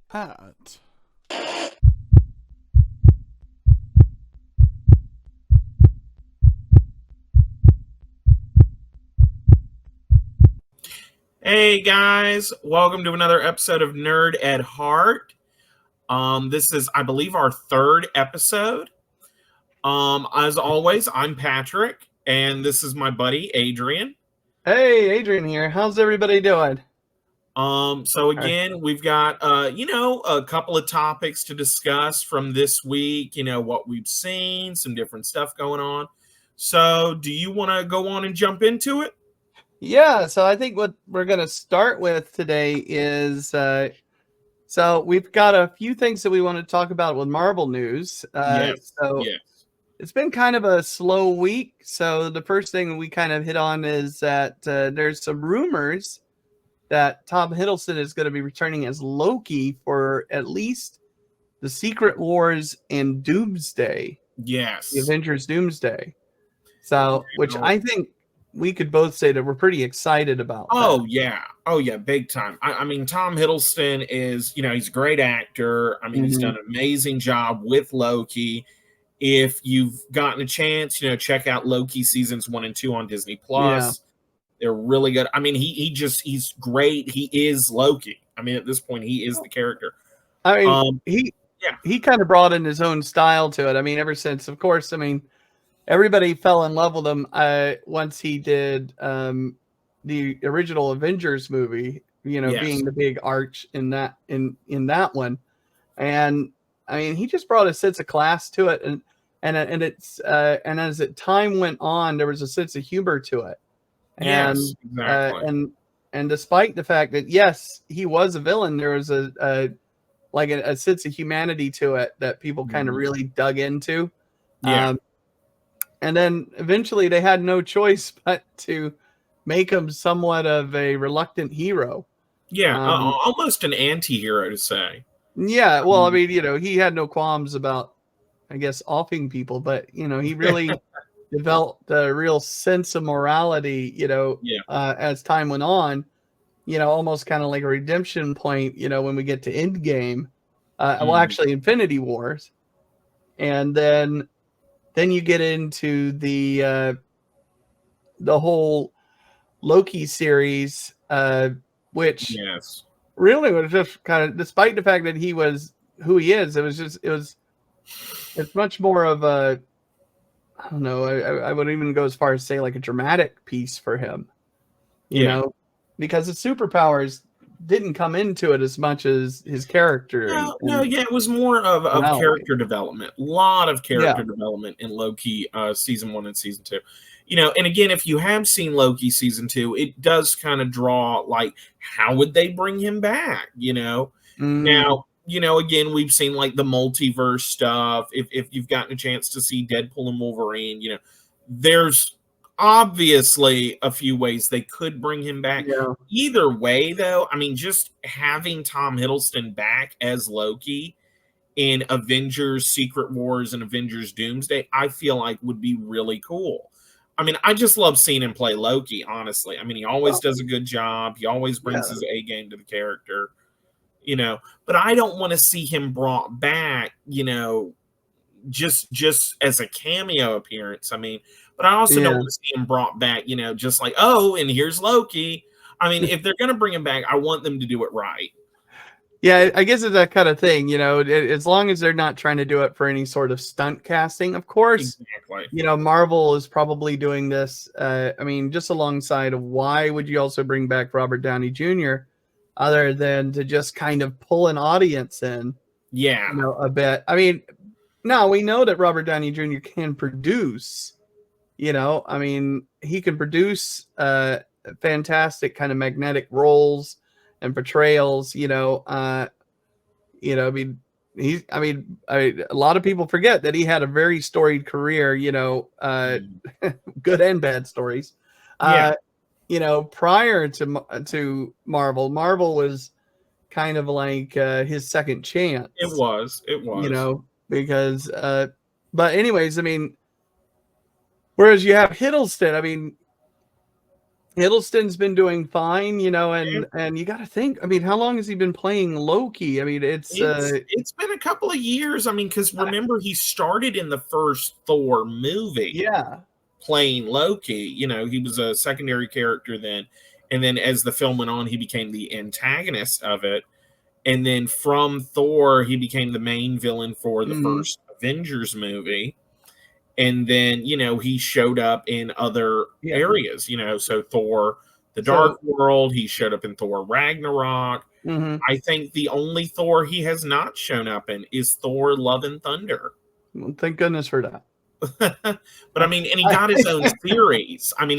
Pat. Hey guys, welcome to another episode of Nerd at Heart. This is, I believe, our third episode. As always, I'm Patrick, and this is my buddy Adrian. Hey, Adrian here. How's everybody doing? So again, we've got a couple of topics to discuss from this week. You know what we've seen, some different stuff going on. So, do you want to go on and jump into it? Yeah, so I think what we're going to start with today is, so we've got a few things that we want to talk about with Marvel news. Yes. It's been kind of a slow week. So the first thing we kind of hit on is that there's some rumors that Tom Hiddleston is going to be returning as Loki for at least the Secret Wars and Doomsday. Yes. The Avengers Doomsday. So, which I think we could both say that we're pretty excited about. Oh yeah, big time. I mean, Tom Hiddleston is, he's a great actor. I mean, he's done an amazing job with Loki. If you've gotten a chance, check out Loki seasons 1 and 2 on Disney Plus. Yeah. They're really good. I mean, he's great. He is Loki. I mean, at this point, he is the character. I mean, he kind of brought in his own style to it. I mean, ever since, of course, everybody fell in love with him once he did the original Avengers movie, being the big arch in that one. And I mean, he just brought a sense of class to it, and it's and as time went on, there was a sense of humor to it. And yes, exactly. And despite the fact that yes, he was a villain, there was a sense of humanity to it that people kind of really dug into. Yeah. And then eventually they had no choice but to make him somewhat of a reluctant hero. Yeah, almost an anti-hero to say. Yeah, well, I mean, he had no qualms about, I guess, offing people, but, he really developed a real sense of morality, as time went on, almost kind of like a redemption point, when we get to Endgame, well, actually Infinity Wars. And then you get into the whole Loki series, which really was just kind of, despite the fact that he was who he is, it's much more of a, I don't know, I would even go as far as say like a dramatic piece for him, you know, because the superpowers didn't come into it as much as his character. It was more of character development. A lot of character development in Loki season 1 and season 2. And again, if you have seen Loki season 2, it does kind of draw like, how would they bring him back? Now, again, we've seen like the multiverse stuff. If you've gotten a chance to see Deadpool and Wolverine, there's obviously a few ways they could bring him back. Yeah. Either way, though, I mean, just having Tom Hiddleston back as Loki in Avengers Secret Wars and Avengers Doomsday, I feel like would be really cool. I mean, I just love seeing him play Loki, honestly. I mean, he always does a good job. He always brings his A game to the character, but I don't want to see him brought back, just as a cameo appearance. I mean, but I also don't want to see him brought back, just like, oh, and here's Loki. I mean, if they're going to bring him back, I want them to do it right. Yeah, I guess it's that kind of thing, as long as they're not trying to do it for any sort of stunt casting, of course. Exactly. Marvel is probably doing this, just alongside of why would you also bring back Robert Downey Jr. other than to just kind of pull an audience in, a bit. I mean, now we know that Robert Downey Jr. can produce, he can produce fantastic kind of magnetic roles and portrayals, I mean, a lot of people forget that he had a very storied career, good and bad stories. Prior to Marvel was kind of like his second chance. It was. Because but anyways, I mean, whereas you have Hiddleston, I mean, Hiddleston's been doing fine, and you got to think, I mean, how long has he been playing Loki? I mean, it's been a couple of years. I mean, because remember, he started in the first Thor movie, playing Loki. He was a secondary character then, and then as the film went on, he became the antagonist of it, and then from Thor, he became the main villain for the first Avengers movie. And then, he showed up in other areas, so Thor, the Dark World, he showed up in Thor Ragnarok. I think the only Thor he has not shown up in is Thor Love and Thunder. Well, thank goodness for that. But I mean, and he got his own series. And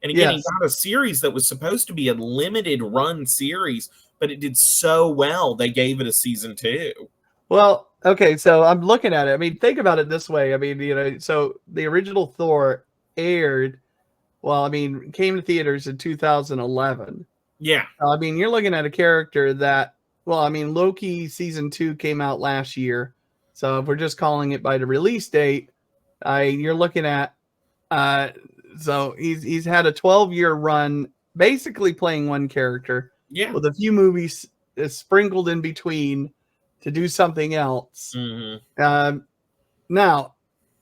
again, he got a series that was supposed to be a limited run series, but it did so well, they gave it a season 2. Well, okay, so I'm looking at it. I mean, think about it this way. I mean, so the original Thor aired, came to theaters in 2011. Yeah. I mean, you're looking at a character that, Loki season 2 came out last year. So if we're just calling it by the release date, you're looking at, so he's had a 12-year run, basically playing one character. Yeah. With a few movies sprinkled in between to do something else. Now,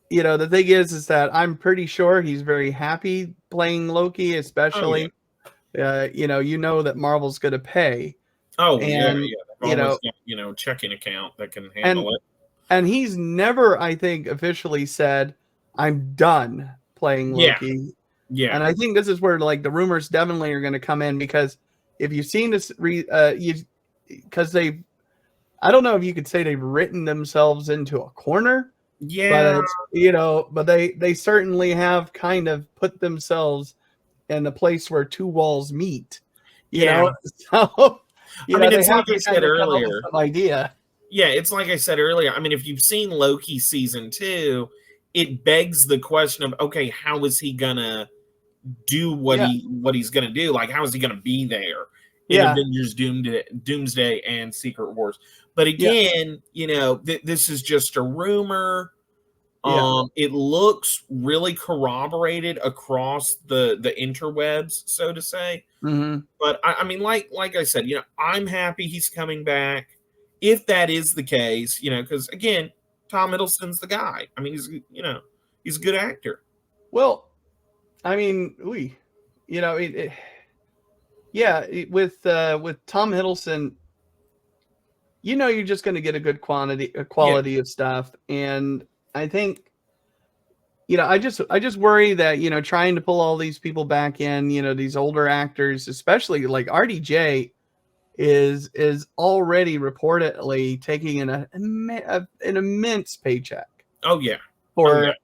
the thing is that I'm pretty sure he's very happy playing Loki, especially, that Marvel's going to pay. Oh, and, checking account that can handle it. And he's never, I think, officially said, I'm done playing Loki. Yeah. And I think this is where, like, the rumors definitely are going to come in, because if you've seen this, because I don't know if you could say they've written themselves into a corner. Yeah. But they certainly have kind of put themselves in the place where two walls meet. You know? So, it's like I said earlier. Idea. Yeah, it's like I said earlier. I mean, if you've seen Loki season 2, it begs the question of, okay, how is he gonna do what he's gonna do? Like, how is he gonna be there in Avengers Doomsday and Secret Wars? But again, this is just a rumor. It looks really corroborated across the interwebs, so to say. But I mean, like I said, I'm happy he's coming back. If that is the case, because again, Tom Hiddleston's the guy. I mean, he's a good actor. Well, I mean, with Tom Hiddleston, you're just going to get a good quality of stuff. And I think, I just worry that, trying to pull all these people back in, these older actors, especially like RDJ is already reportedly taking an immense paycheck. Oh yeah. For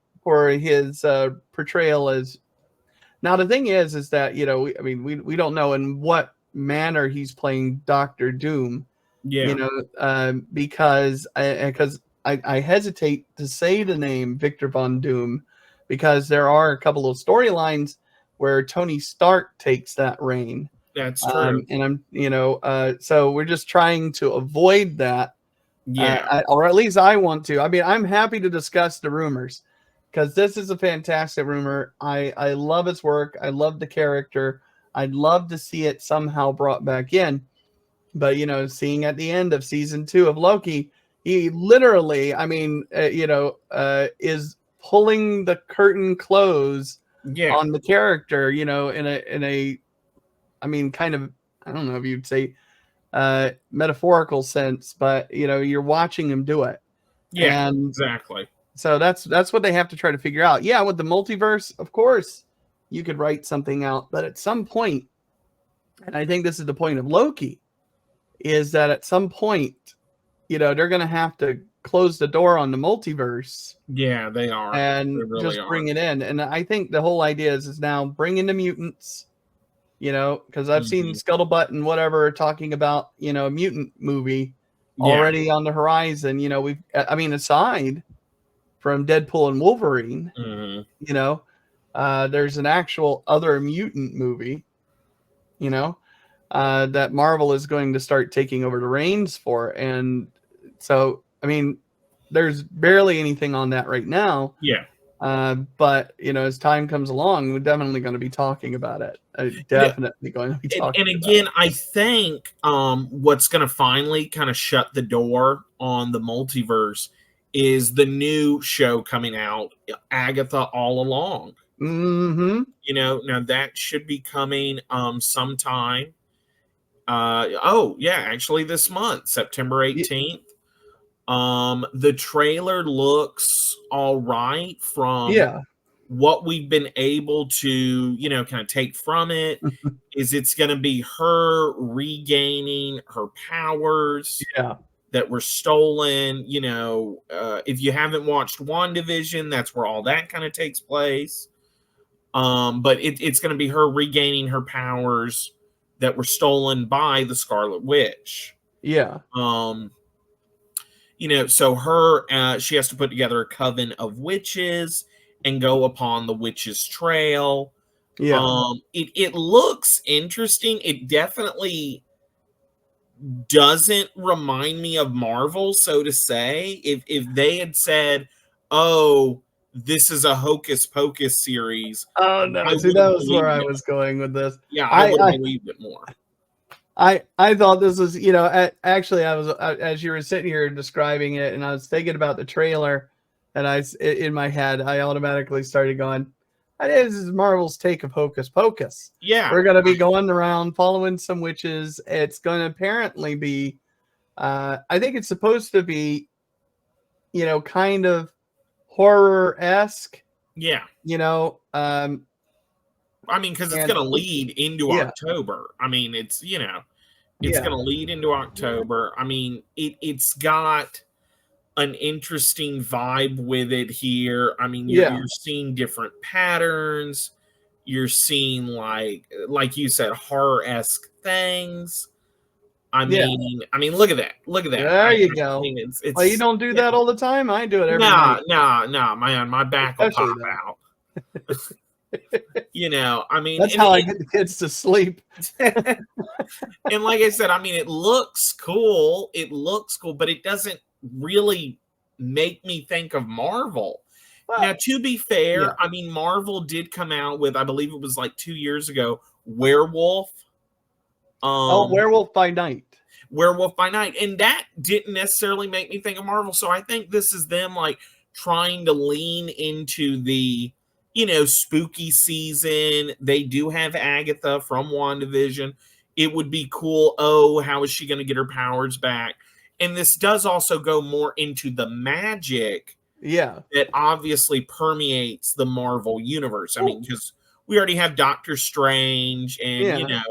his portrayal as. Now the thing is that, we don't know in what manner he's playing Dr. Doom. Yeah. Because I hesitate to say the name Victor Von Doom, because there are a couple of storylines where Tony Stark takes that reign. That's true. And I'm, so we're just trying to avoid that. Yeah. Or at least I want to. I mean, I'm happy to discuss the rumors, because this is a fantastic rumor. I love its work. I love the character. I'd love to see it somehow brought back in. But, seeing at the end of season 2 of Loki, he literally, is pulling the curtain close on the character, in a kind of, I don't know if you'd say metaphorical sense, but, you're watching him do it. Yeah, and exactly. So that's what they have to try to figure out. Yeah, with the multiverse, of course, you could write something out, but at some point, And I think this is the point of Loki, is that at some point, they're going to have to close the door on the multiverse. Yeah, they are. And they really just bring it in. And I think the whole idea is now bring in the mutants, because I've seen Scuttlebutt and whatever talking about, a mutant movie already on the horizon. Aside from Deadpool and Wolverine, there's an actual other mutant movie, that Marvel is going to start taking over the reins for. And so, there's barely anything on that right now. Yeah. But as time comes along, we're definitely going to be talking about it. Definitely going to be talking. And again, I think what's going to finally kind of shut the door on the multiverse is the new show coming out, Agatha All Along. Mm-hmm. Now that should be coming sometime. Actually this month, September 18th. The trailer looks all right from what we've been able to, kind of take from it. Is it's going to be her regaining her powers that were stolen. If you haven't watched WandaVision, that's where all that kind of takes place. But it's going to be her regaining her powers that were stolen by the Scarlet Witch. Yeah. So her, she has to put together a coven of witches and go upon the witches' trail. Yeah. It looks interesting. It definitely doesn't remind me of Marvel, so to say. If they had said, "Oh, this is a Hocus Pocus series," oh no, see, that was where I was going with this. Yeah, I would believe it more. I thought this was, actually I was, as you were sitting here describing it, and I was thinking about the trailer, and in my head, I automatically started going, this is Marvel's take of Hocus Pocus. Yeah. We're going to be going around following some witches. It's going to apparently be, I think it's supposed to be, kind of horror-esque. Yeah. Because it's going to lead into October. It's, it's going to lead into October. It's got an interesting vibe with it here. You're seeing different patterns. You're seeing like you said, horror-esque things. Look at that. Look at that. There you go. It's you don't do that all the time? I do it every night. No, man, my back will pop out. That's how I get the kids to sleep. And like I said, it looks cool. But it doesn't really make me think of Marvel. Well, now, to be fair, Marvel did come out with, I believe it was like 2 years ago, Werewolf. Werewolf by Night. Werewolf by Night. And that didn't necessarily make me think of Marvel. So I think this is them like trying to lean into the, spooky season. They do have Agatha from WandaVision. It would be cool. Oh, how is she going to get her powers back? And this does also go more into the magic that obviously permeates the Marvel universe. Because we already have Doctor Strange and,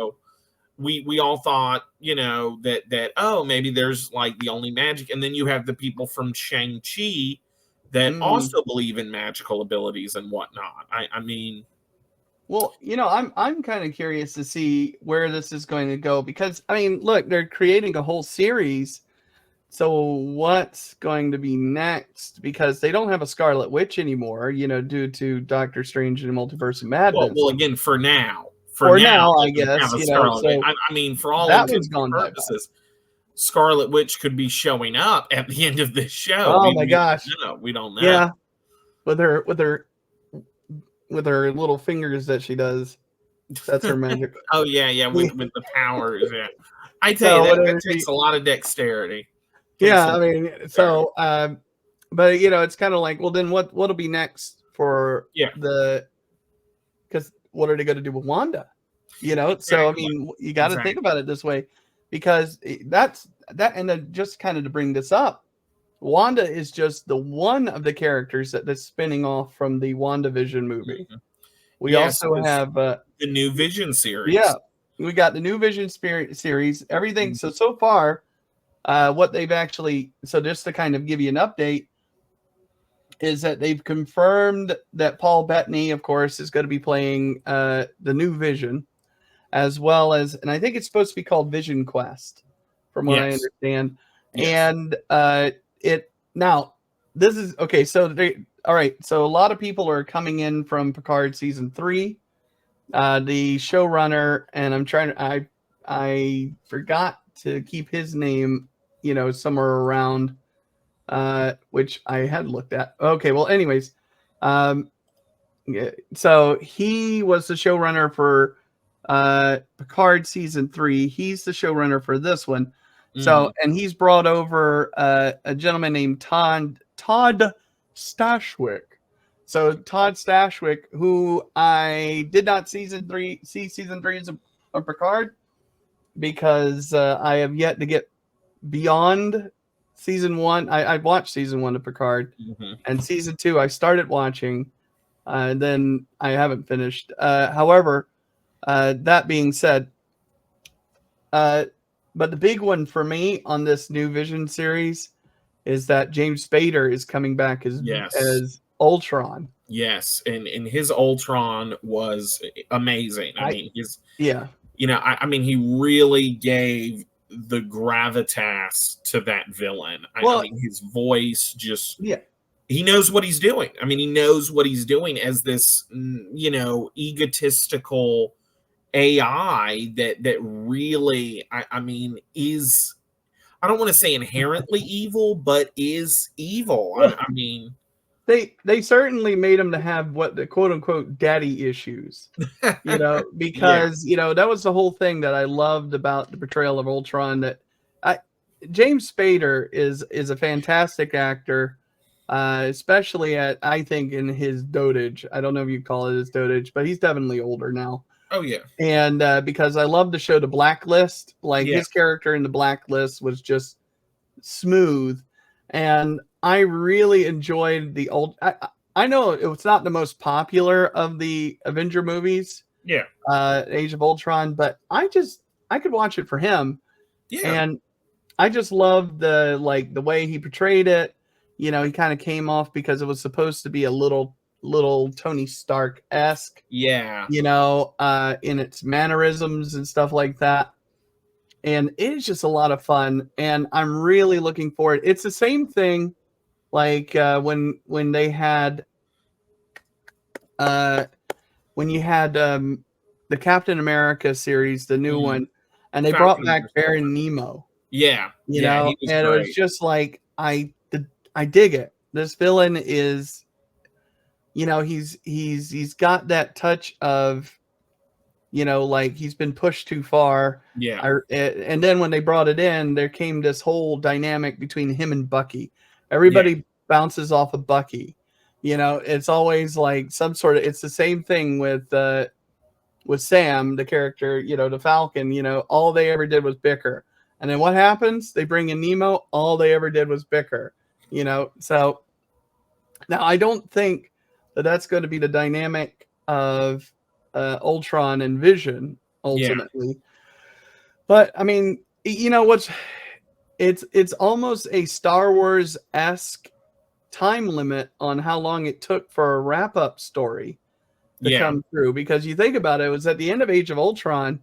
we all thought, that, oh, maybe there's like the only magic. And then you have the people from Shang-Chi that also believe in magical abilities and whatnot. Well, I'm kind of curious to see where this is going to go because, look, they're creating a whole series. So what's going to be next? Because they don't have a Scarlet Witch anymore, due to Doctor Strange and the Multiverse of Madness. Well, again, for now. For now, I guess. For all intents and purposes, Scarlet Witch could be showing up at the end of this show. Oh my gosh. We don't know. Yeah. With her little fingers that she does. That's her magic. Oh yeah, with the powers, yeah. I tell you, that takes a lot of dexterity. But it's kind of like, well, then what'll be next for because what are they going to do with Wanda? So you got to think about it this way, because that, and then just kind of to bring this up, Wanda is just the one of the characters that's spinning off from the WandaVision movie. We also have the new Vision series. Yeah, we got the New Vision Spirit series, everything. So far, what they've actually, so just to kind of give you an update, is that they've confirmed that Paul Bettany, of course, is going to be playing the New Vision, as well as, and I think it's supposed to be called Vision Quest, from what I understand. Yes. And now this is okay. So all right. So a lot of people are coming in from Picard season 3. The showrunner, and I'm trying to, I forgot to keep his name, somewhere around, which I had looked at. Okay, well, anyways, so he was the showrunner for Picard season 3. He's the showrunner for this one. So, and he's brought over a gentleman named Todd Stashwick. So Todd Stashwick, who I did not see season 3 of Picard, because I have yet to get beyond season 1. I've watched season 1 of Picard, and season 2 I started watching, and then I haven't finished. However, that being said, but the big one for me on this New Vision series is that James Spader is coming back as Ultron. Yes, and his Ultron was amazing. I mean, I mean, he really gave the gravitas to that villain. I mean, his voice just he knows what he's doing. I mean, he knows what he's doing as this, egotistical AI that really, I mean, is, I don't want to say inherently evil, but is evil. I mean, they certainly made him to have what the quote unquote daddy issues, because that was the whole thing that I loved about the portrayal of Ultron. That James Spader is a fantastic actor, especially I think in his dotage. I don't know if you call it his dotage, but he's definitely older now. Oh yeah, and because I love the show The Blacklist, his character in The Blacklist was just smooth, and I really enjoyed the old. I know it's not the most popular of the Avenger movies, Age of Ultron, but I could watch it for him, and I just loved the way he portrayed it. He kind of came off because it was supposed to be a little Tony Stark-esque, in its mannerisms and stuff like that. And it's just a lot of fun, and I'm really looking forward. It's the same thing when they had when you had the Captain America series, the new one, and they brought back Baron Nemo. And it was just like I dig it. This villain is, he's got that touch of, he's been pushed too far. And then when they brought it in, there came this whole dynamic between him and Bucky. Everybody bounces off of Bucky. It's always like some sort of, it's the same thing with Sam, the character, the Falcon, all they ever did was bicker. And then what happens? They bring in Nemo, all they ever did was bicker, so now I don't think that's going to be the dynamic of Ultron and Vision ultimately. But I mean, it's almost a Star Wars-esque time limit on how long it took for a wrap-up story to come through, because you think about it, it was at the end of Age of Ultron,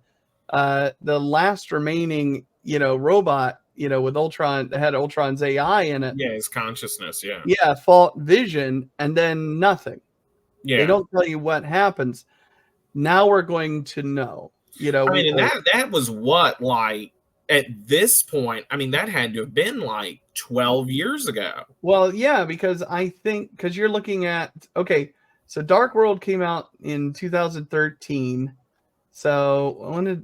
the last remaining robot, with Ultron, that had Ultron's AI in it, his consciousness, fought Vision, and then nothing. They don't tell you what happens. Now we're going to know. I mean, and that was what, at this point, I mean, that had to have been 12 years ago. Well, yeah, because you're looking at, so Dark World came out in 2013. So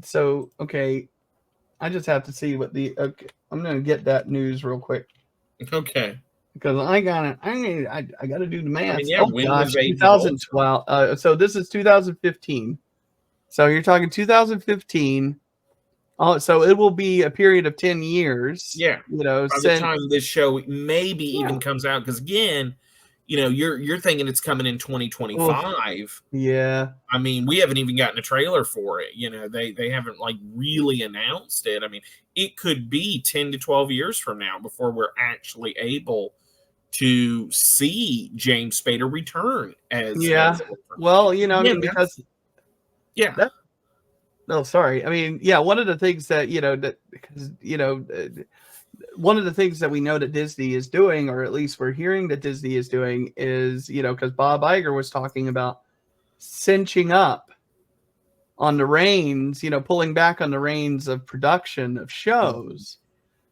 I just have to see what I'm going to get that news real quick. Okay. Because I gotta do the math. I mean, when was 2012. So this is 2015. So you're talking 2015. So it will be a period of 10 years. By the time this show maybe even comes out, because again, you're thinking it's coming in 2025. Yeah. I mean, we haven't even gotten a trailer for it. They haven't like really announced it. I mean, it could be 10 to 12 years from now before we're actually able to see James Spader return as. Well, because no, sorry. I mean, one of the things that because one of the things that we know that Disney is doing, or at least we're hearing that Disney is doing, is because Bob Iger was talking about cinching up on the reins, pulling back on the reins of production of shows.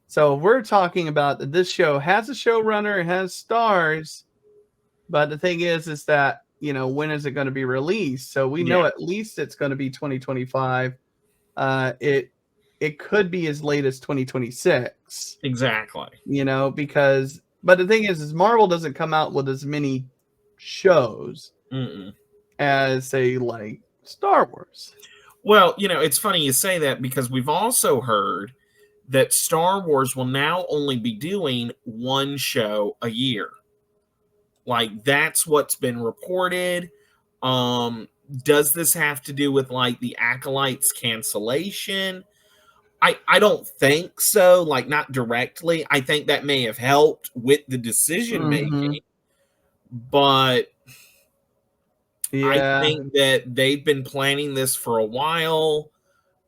So we're talking about that this show has a showrunner, it has stars, but the thing is that, when is it going to be released? So we know at least it's going to be 2025. It could be as late as 2026. Exactly. But the thing is Marvel doesn't come out with as many shows as say like Star Wars. Well, it's funny you say that because we've also heard that Star Wars will now only be doing one show a year. Like, that's what's been reported. Does this have to do with like the Acolyte's cancellation? I don't think so, like not directly. I think that may have helped with the decision making, but I think that they've been planning this for a while.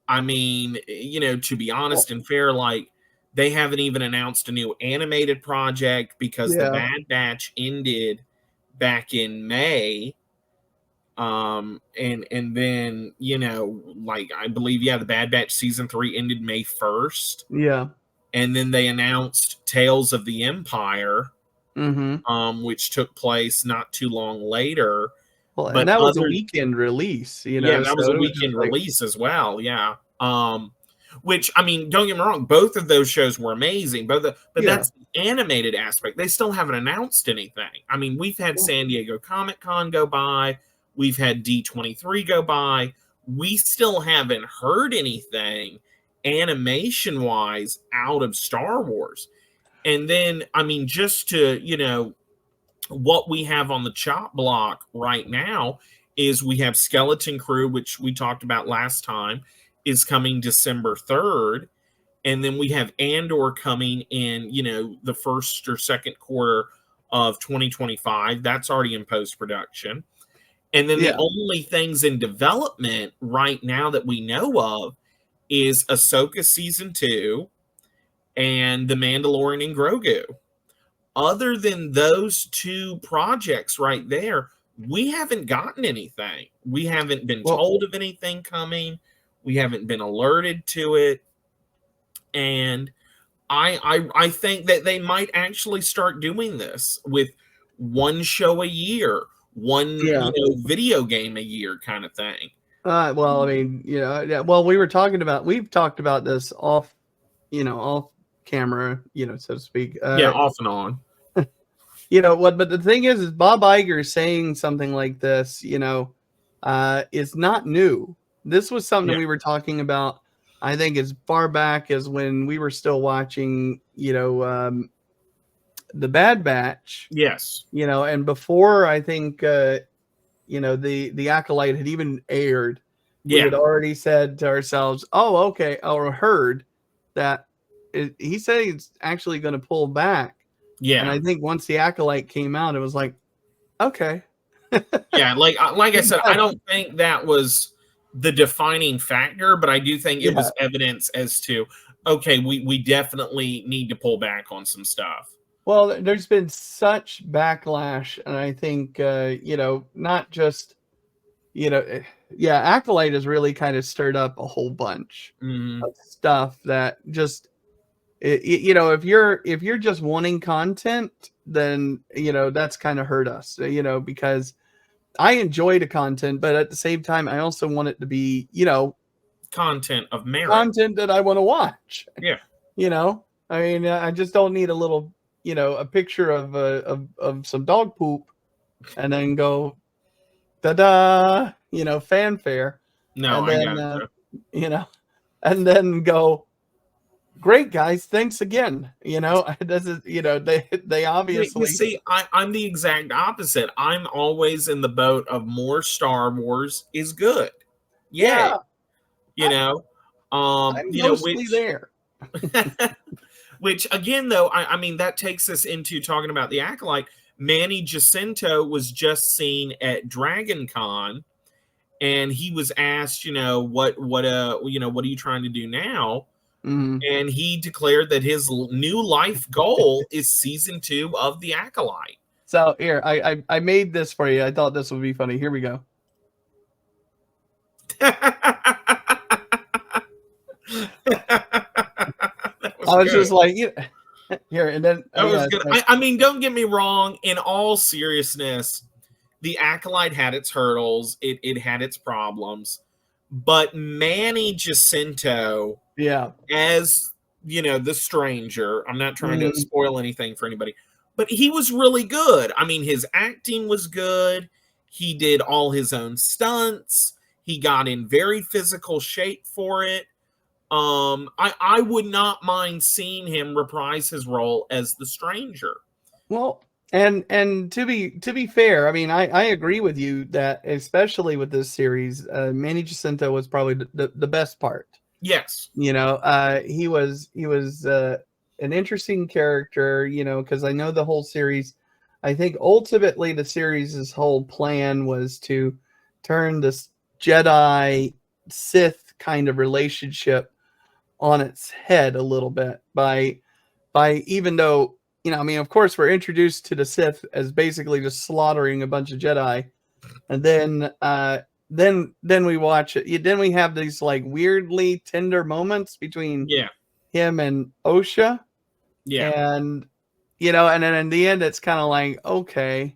I mean, to be honest and fair, like they haven't even announced a new animated project because the Bad Batch ended back in May. And then, like I believe, the Bad Batch season 3 ended May 1st. Yeah. And then they announced Tales of the Empire, which took place not too long later. Well, but and that was a weekend release, Yeah, that was a weekend release as well. Yeah. Which, I mean, don't get me wrong, both of those shows were amazing, but that's the animated aspect. They still haven't announced anything. I mean, we've had San Diego Comic-Con go by. We've had D23 go by. We still haven't heard anything animation-wise out of Star Wars. And then, I mean, just to, what we have on the chop block right now is we have Skeleton Crew, which we talked about last time, is coming December 3rd. And then we have Andor coming in, the first or second quarter of 2025. That's already in post-production. And then the only things in development right now that we know of is Ahsoka Season 2 and The Mandalorian and Grogu. Other than those two projects right there, we haven't gotten anything. We haven't been told of anything coming. We haven't been alerted to it. And I think that they might actually start doing this with one show a year, one video game a year kind of thing. Well, I mean, we've talked about this off camera, so to speak. Off and on. But the thing is Bob Iger saying something like this, is not new. This was something we were talking about, I think, as far back as when we were still watching, The Bad Batch. Yes. And before, I think, the Acolyte had even aired. We had already said to ourselves, oh, okay, or heard that he said he's actually going to pull back. Yeah. And I think once the Acolyte came out, it was like, okay. Like I said, I don't think that was the defining factor, but I do think it was evidence as to, okay, we definitely need to pull back on some stuff. Well, there's been such backlash, and I think, not just, Acolyte has really kind of stirred up a whole bunch of stuff that just, if you're just wanting content, then, that's kind of hurt us, because I enjoy the content, but at the same time, I also want it to be, content of merit, content that I want to watch. Yeah. I mean, I just don't need a little, a picture of some dog poop and then go, ta-da, fanfare. No, and then, and then go, great, guys. Thanks again. This is, they obviously. You see, I'm the exact opposite. I'm always in the boat of more Star Wars is good. Yay. Yeah, I'm mostly Which there. which again, though, I mean, that takes us into talking about the Acolyte. Manny Jacinto was just seen at Dragon Con, and he was asked, what are you trying to do now? Mm-hmm. And he declared that his new life goal is season 2 of The Acolyte. So here, I made this for you. I thought this would be funny. Here we go. I was just like, here, and then that was good. I mean, don't get me wrong. In all seriousness, The Acolyte had its hurdles. It had its problems, but Manny Jacinto, as the stranger. I'm not trying to spoil anything for anybody, but he was really good. I mean, his acting was good. He did all his own stunts. He got in very physical shape for it. I would not mind seeing him reprise his role as the stranger. Well, and to be fair, I mean, I agree with you that especially with this series, Manny Jacinto was probably the best part. Yes. He was an interesting character, because I know the whole series. I think ultimately the series' whole plan was to turn this Jedi Sith kind of relationship on its head a little bit by even though, I mean, of course we're introduced to the Sith as basically just slaughtering a bunch of Jedi, and then we watch it. Then we have these like weirdly tender moments between him and Osha. And and then in the end it's kind of like, okay.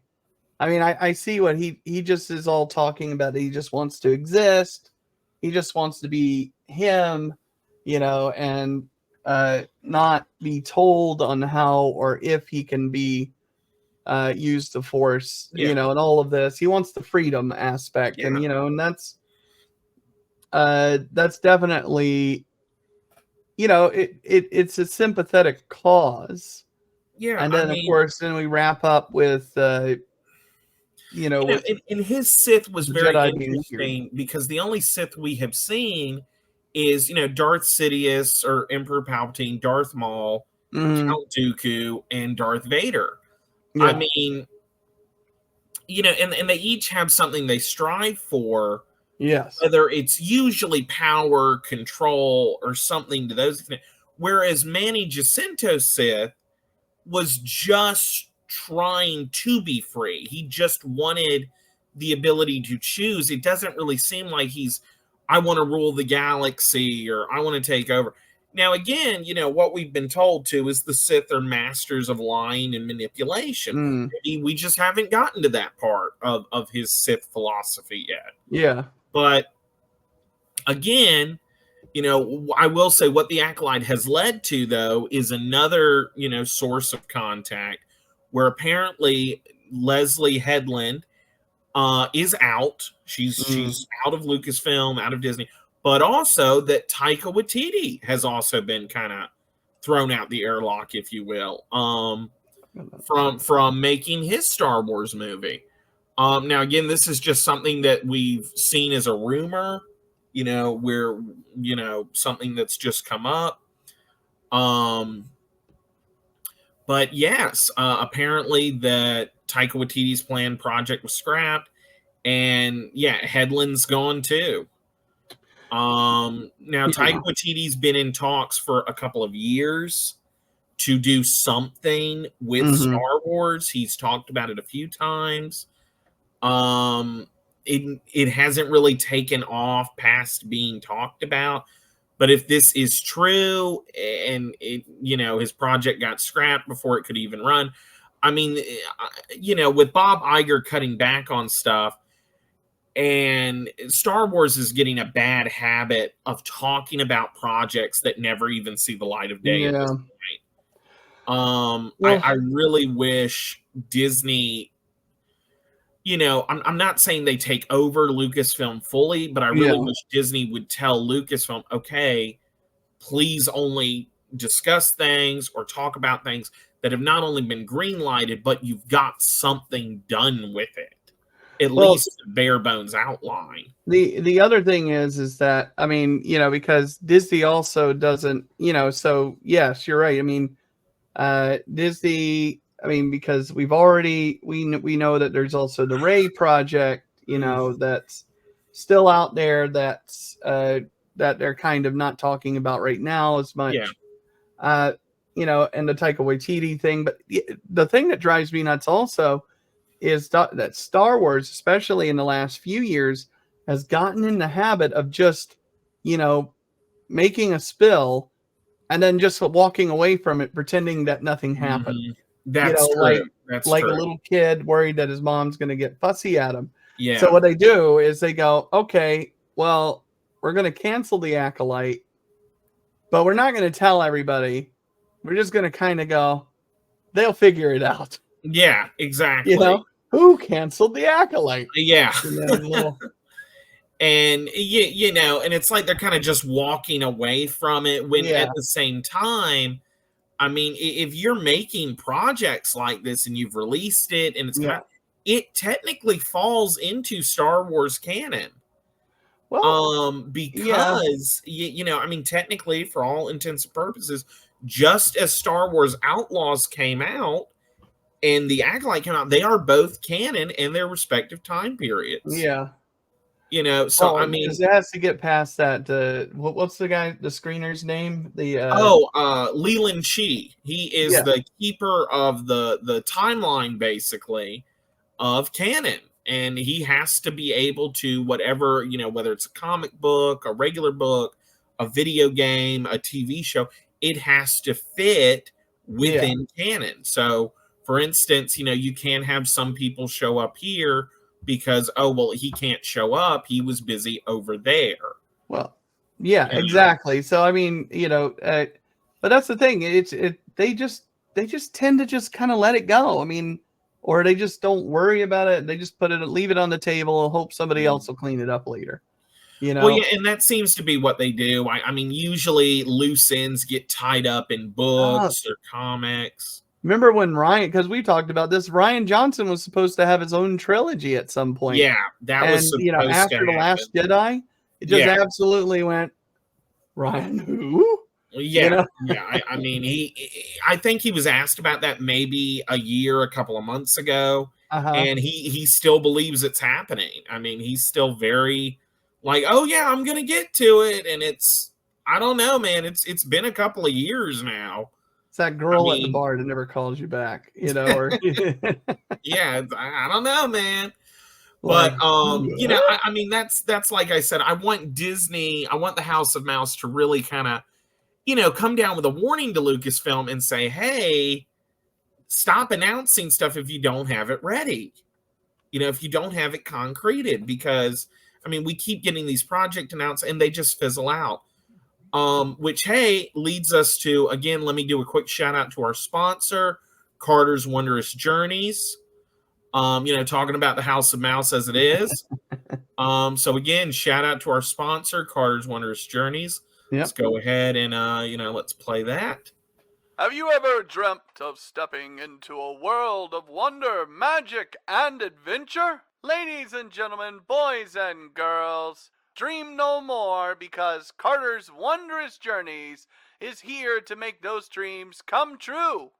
I mean, I see what he just is all talking about. He just wants to exist. He just wants to be him, and not be told on how or if he can be use the Force, and all of this. He wants the freedom aspect, and and that's definitely, it's a sympathetic cause. Yeah, and then of course, then we wrap up with. And his Sith was very interesting because the only Sith we have seen is, Darth Sidious or Emperor Palpatine, Darth Maul, Count Dooku, and Darth Vader. Yeah. I mean, and they each have something they strive for. Yes. Whether it's usually power, control, or something to those extent. Whereas Manny Jacinto's Sith was just trying to be free. He just wanted the ability to choose. It doesn't really seem like I want to rule the galaxy or I want to take over. Now, again, what we've been told too is the Sith are masters of lying and manipulation. Maybe we just haven't gotten to that part of his Sith philosophy yet. Yeah. But again, I will say what the Acolyte has led to, though, is another, source of contact where apparently Leslie Headland is out. She's out of Lucasfilm, out of Disney, but also that Taika Waititi has also been kind of thrown out the airlock, if you will, from making his Star Wars movie. Now, again, this is just something that we've seen as a rumor, where, something that's just come up. But yes, apparently that Taika Waititi's planned project was scrapped, and Headland's gone too. Now Taika Waititi's been in talks for a couple of years to do something with Star Wars. He's talked about it a few times. It hasn't really taken off past being talked about. But if this is true and his project got scrapped before it could even run, I mean, with Bob Iger cutting back on stuff, and Star Wars is getting a bad habit of talking about projects that never even see the light of day at this point. I really wish Disney, I'm not saying they take over Lucasfilm fully, but I really wish Disney would tell Lucasfilm, okay, please only, discuss things or talk about things that have not only been green lighted, but you've got something done with it. At least a bare bones outline. The other thing is that, I mean, you know, because Disney also doesn't, you know, so yes, you're right. I mean, Disney, I mean, because we know that there's also the Ray project, you know, that's still out there, that's that they're kind of not talking about right now as much. You know, and the Taika Waititi thing. But the thing that drives me nuts also is that Star Wars, especially in the last few years, has gotten in the habit of just, you know, making a spill and then just walking away from it, pretending that nothing happened. That's true. That's like true. A little kid worried that his mom's going to get fussy at him. Yeah. So what they do is they go, okay, well, we're going to cancel the Acolyte, but we're not going to tell everybody. We're just going to kind of go, they'll figure it out. Yeah, exactly. You know, who canceled the Acolyte? Yeah. You know, and you know, and it's like they're kind of just walking away from it when at the same time, I mean, if you're making projects like this and you've released it and it's it technically falls into Star Wars canon. Well, because you know, I mean, technically, for all intents and purposes, just as Star Wars Outlaws came out and the Acolyte came out, they are both canon in their respective time periods. Yeah. You know, so I mean, it has to get past that. What's the guy, the screener's name? Leland Chi. He is the keeper of the timeline, basically, of canon, and he has to be able to whatever, you know, whether it's a comic book, a regular book, a video game, a TV show, it has to fit within canon. So, for instance, you know, you can have some people show up here because, oh, well, he can't show up. He was busy over there. Well, yeah, exactly. So, I mean, you know, but that's the thing. They just tend to just kind of let it go. I mean, or they just don't worry about it. They just leave it on the table, hope somebody else will clean it up later. You know? Well, yeah, and that seems to be what they do. I mean, usually loose ends get tied up in books or comics. Remember when because we talked about this, Rian Johnson was supposed to have his own trilogy at some point. Yeah, that was supposed you know, after The Last Jedi, it just absolutely went, Ryan who? Yeah, you know? I mean, I think he was asked about that maybe a couple of months ago, and he still believes it's happening. I mean, he's still very like, oh yeah, I'm gonna get to it, and I don't know, man. It's been a couple of years now. It's that girl at the bar that never calls you back, you know, or yeah, I don't know, man. But you know, I mean, that's like I said, I want Disney, I want the House of Mouse to really kind of, you know, come down with a warning to Lucasfilm and say, hey, stop announcing stuff if you don't have it ready. You know, if you don't have it concreted, because I mean, we keep getting these project announced and they just fizzle out. Which, hey, leads us to, again, let me do a quick shout out to our sponsor, Carter's Wondrous Journeys. You know, talking about the House of Mouse as it is. So again, shout out to our sponsor, Carter's Wondrous Journeys. Let's go ahead and, you know, let's play that. Have you ever dreamt of stepping into a world of wonder, magic, and adventure? Ladies and gentlemen, boys and girls, dream no more, because Carter's Wondrous Journeys is here to make those dreams come true.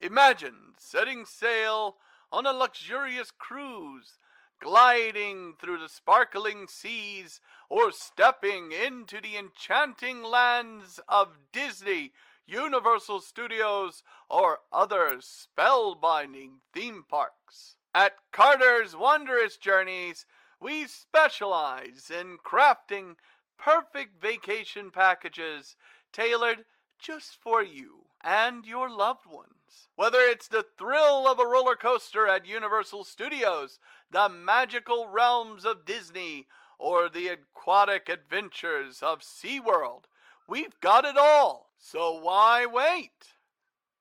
Imagine setting sail on a luxurious cruise, gliding through the sparkling seas, or stepping into the enchanting lands of Disney, Universal Studios, or other spellbinding theme parks. At Carter's Wondrous Journeys, we specialize in crafting perfect vacation packages tailored just for you and your loved ones. Whether it's the thrill of a roller coaster at Universal Studios, the magical realms of Disney, or the aquatic adventures of SeaWorld, we've got it all. So why wait?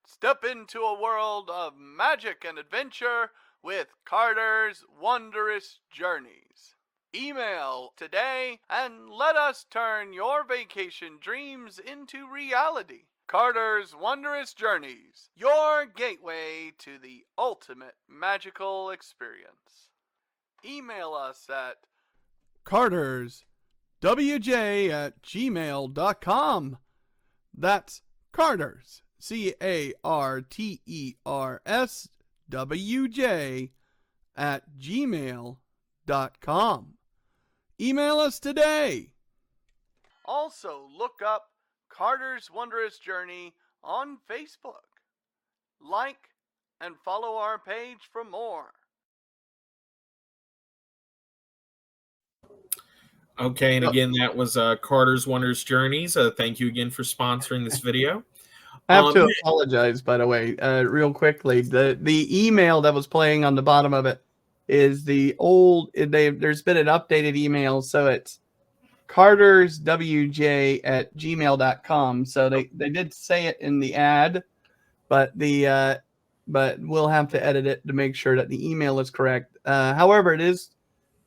Step into a world of magic and adventure with Carter's Wondrous Journeys. Email today and let us turn your vacation dreams into reality. Carter's Wondrous Journeys, your gateway to the ultimate magical experience. Email us at carterswj@gmail.com. That's Carters, carterswj@gmail.com. Email us today. Also, look up Carter's Wondrous Journey on Facebook. Like and follow our page for more. Okay, and again, that was Carter's Wondrous Journeys. Thank you again for sponsoring this video. I have to apologize, by the way, real quickly. The email that was playing on the bottom of it is the old. There's been an updated email, so it's carterswj@gmail.com. So they did say it in the ad, but but we'll have to edit it to make sure that the email is correct. However, it is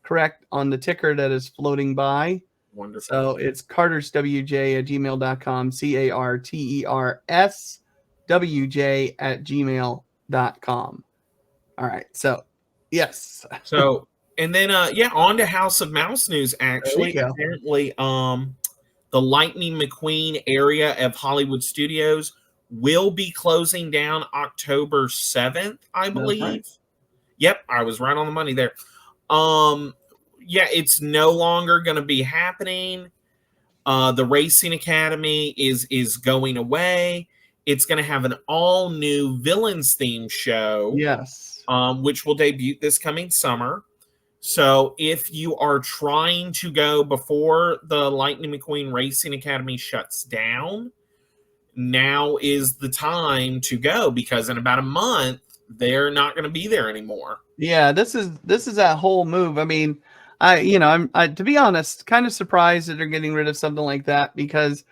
correct on the ticker that is floating by. Wonderful. So it's carterswj@gmail.com, carterswj@gmail.com. All right. So, yes. So, and then, on to House of Mouse news, actually. Apparently, the Lightning McQueen area of Hollywood Studios will be closing down October 7th, I believe. Right. Yep, I was right on the money there. It's no longer going to be happening. The Racing Academy is going away. It's going to have an all new villains theme show. Yes. Which will debut this coming summer. So if you are trying to go before the Lightning McQueen Racing Academy shuts down, now is the time to go, because in about a month they're not going to be there anymore. Yeah, this is that whole move. I mean, I'm to be honest, kind of surprised that they're getting rid of something like that, because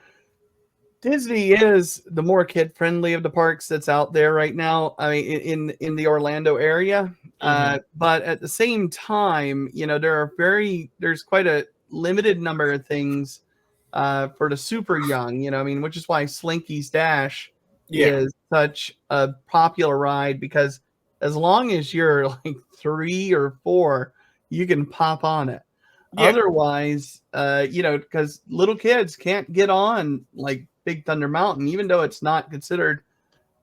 Disney is the more kid friendly of the parks that's out there right now. I mean, in the Orlando area, but at the same time, there's quite a limited number of things for the super young. Which is why Slinky's Dash is such a popular ride, because as long as you're like 3 or 4, you can pop on it. Yeah. Otherwise, because little kids can't get on like Big Thunder Mountain, even though it's not considered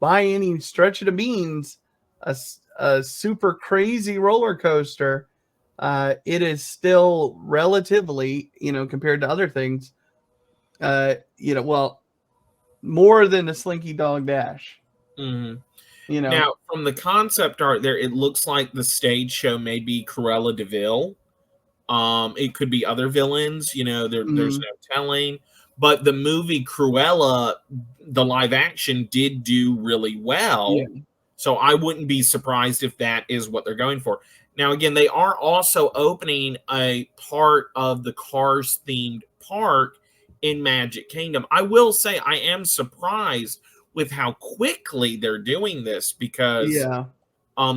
by any stretch of the means a super crazy roller coaster. It is still relatively, compared to other things, more than the Slinky Dog Dash. Mm-hmm. Now, from the concept art there, it looks like the stage show may be Cruella de Vil. It could be other villains, there's no telling. But the movie Cruella, the live action, did do really well. Yeah. So I wouldn't be surprised if that is what they're going for. Now, again, they are also opening a part of the Cars themed park in Magic Kingdom. I will say I am surprised with how quickly they're doing this, because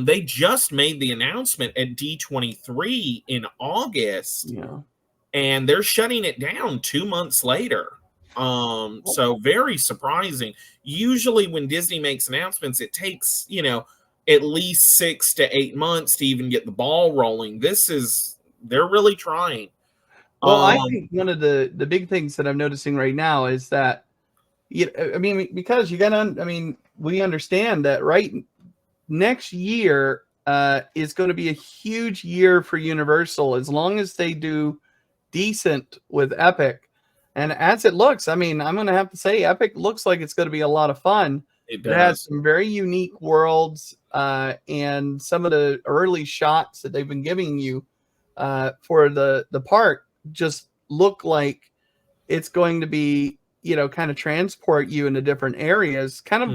they just made the announcement at D23 in August, and they're shutting it down 2 months later. So very surprising. Usually when Disney makes announcements, it takes, at least 6 to 8 months to even get the ball rolling. They're really trying. Well, I think one of the big things that I'm noticing right now is that, because we understand that next year is going to be a huge year for Universal, as long as they do decent with Epic. And as it looks, I'm going to have to say, Epic looks like it's going to be a lot of fun. It has some very unique worlds, and some of the early shots that they've been giving you for the park just look like it's going to be, kind of transport you into different areas. Kind of,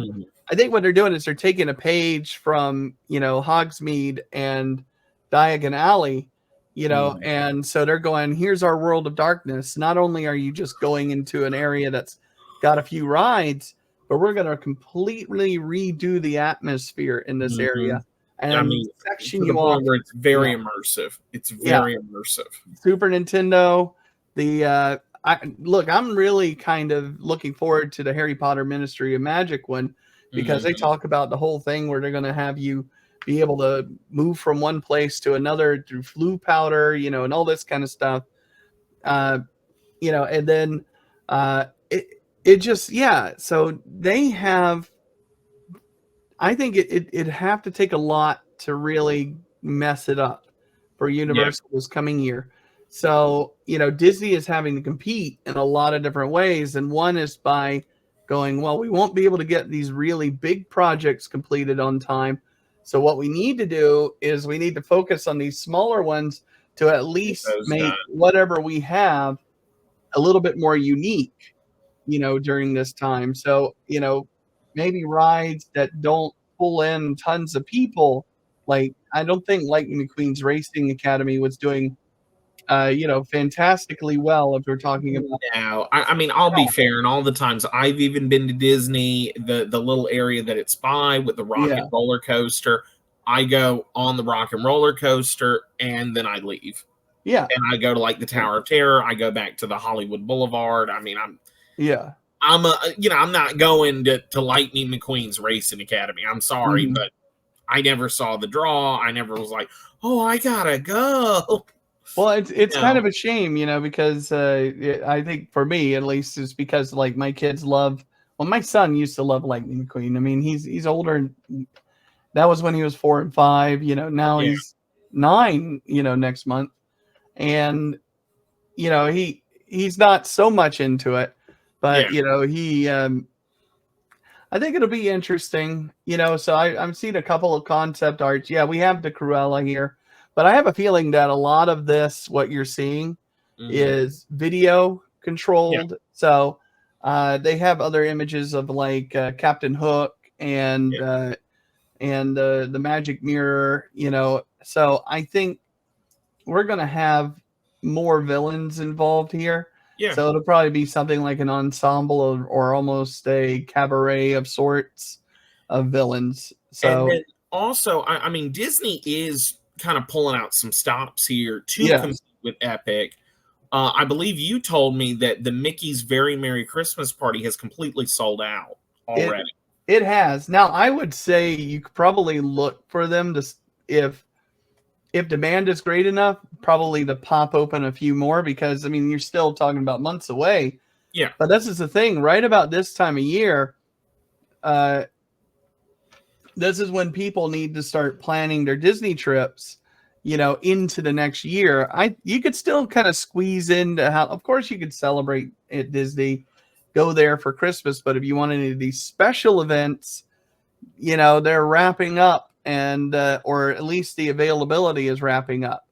I think what they're doing is they're taking a page from, Hogsmeade and Diagon Alley, and so they're going, here's our world of darkness. Not only are you just going into an area that's got a few rides, but we're going to completely redo the atmosphere in this area. And section you off where it's very immersive. It's very immersive. Super Nintendo. The I'm really kind of looking forward to the Harry Potter Ministry of Magic one, because they talk about the whole thing where they're going to have you be able to move from one place to another through flu powder, and all this kind of stuff. And then it just, yeah. So they have, I think it'd have to take a lot to really mess it up for Universal this coming year. So, Disney is having to compete in a lot of different ways. And one is by going, well, we won't be able to get these really big projects completed on time. So what we need to do is we need to focus on these smaller ones to at least make whatever we have a little bit more unique, during this time. So, maybe rides that don't pull in tons of people. Like, I don't think Lightning McQueen's Racing Academy was doing, fantastically well, if we're talking about. No, I mean, I'll be fair. And all the times I've even been to Disney, the little area that it's by with the rock and roller coaster, I go on the rock and roller coaster and then I leave. Yeah. And I go to like the Tower of Terror. I go back to the Hollywood Boulevard. I mean, I'm not going to Lightning McQueen's Racing Academy. I'm sorry, but I never saw the draw. I never was like, oh, I gotta go. Well, it's kind of a shame, because I think for me, at least, is because like my kids love. Well, my son used to love Lightning McQueen. I mean, he's older. That was when he was 4 and 5. Now he's 9. Next month, and he's not so much into it, but he. I think it'll be interesting. So I'm seeing a couple of concept arts. Yeah, we have the Cruella here. But I have a feeling that a lot of this, what you're seeing, is video controlled. Yeah. So they have other images of like Captain Hook and the magic mirror, So I think we're going to have more villains involved here. Yeah. So it'll probably be something like an ensemble or almost a cabaret of sorts of villains. So and then also, I mean, Disney is kind of pulling out some stops here to compete with Epic. I believe you told me that the Mickey's Very Merry Christmas Party has completely sold out already. It has. Now, I would say you could probably look for them to, if demand is great enough, probably to pop open a few more, because I mean, you're still talking about months away. Yeah. But this is the thing, right about this time of year, this is when people need to start planning their Disney trips, into the next year. You could still kind of squeeze into how, of course, you could celebrate at Disney, go there for Christmas, but if you want any of these special events, they're wrapping up, and or at least the availability is wrapping up,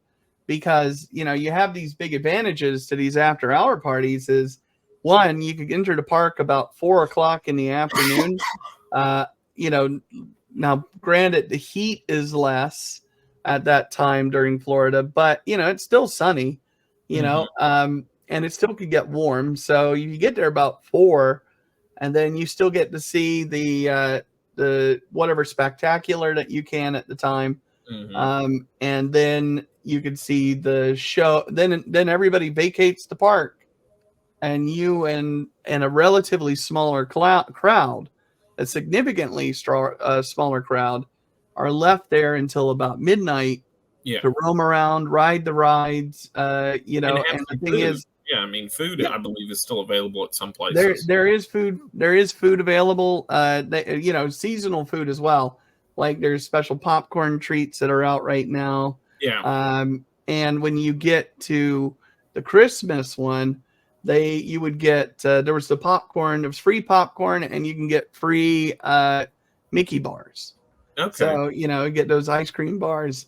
because you have these big advantages to these after-hour parties. Is one, you could enter the park about 4:00 in the afternoon. Now, granted, the heat is less at that time during Florida, but it's still sunny, and it still could get warm. So you get there about 4, and then you still get to see the whatever spectacular that you can at the time, and then you could see the show. Then everybody vacates the park, and you and a relatively smaller crowd. A significantly smaller crowd are left there until about midnight to roam around, ride the rides, and the thing is, I mean, food, I believe, is still available at some places. There is food available, seasonal food as well. Like there's special popcorn treats that are out right now. Yeah. And when you get to the Christmas one, you would get, there was the popcorn, it was free popcorn, and you can get free Mickey bars. Okay. So, get those ice cream bars,